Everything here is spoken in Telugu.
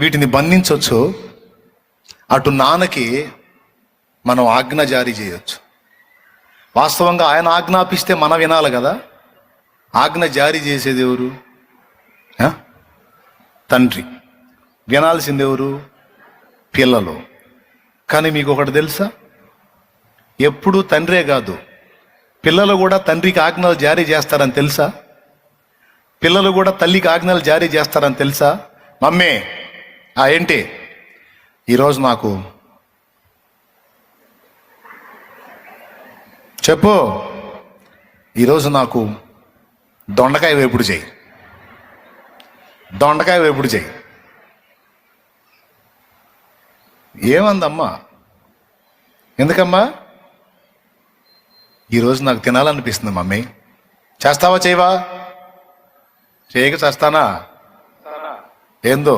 వీటిని బంధించవచ్చు, అటు నాన్నకి మనం ఆజ్ఞ జారీ చేయొచ్చు. వాస్తవంగా ఆయన ఆజ్ఞాపిస్తే మనం వినాలి కదా. ఆజ్ఞ జారీ చేసేది ఎవరు? తండ్రి. వినాల్సింది ఎవరు? పిల్లలు. కానీ మీకు ఒకటి తెలుసా, ఎప్పుడు తండ్రే కాదు, పిల్లలు కూడా తండ్రికి ఆజ్ఞలు జారీ చేస్తారని తెలుసా? పిల్లలు కూడా తల్లికి ఆజ్ఞలు జారీ చేస్తారని తెలుసా? మమ్మీ ఏంటి ఈరోజు నాకు చెప్పు, ఈరోజు నాకు దొండకాయ వేపుడు చేయి, దొండకాయ వేపుడు చేయి. ఏమందమ్మా? ఎందుకమ్మా? ఈరోజు నాకు తినాలనిపిస్తుంది మమ్మీ. చేస్తావా చేయవా? చేయక చేస్తానా? ఏందో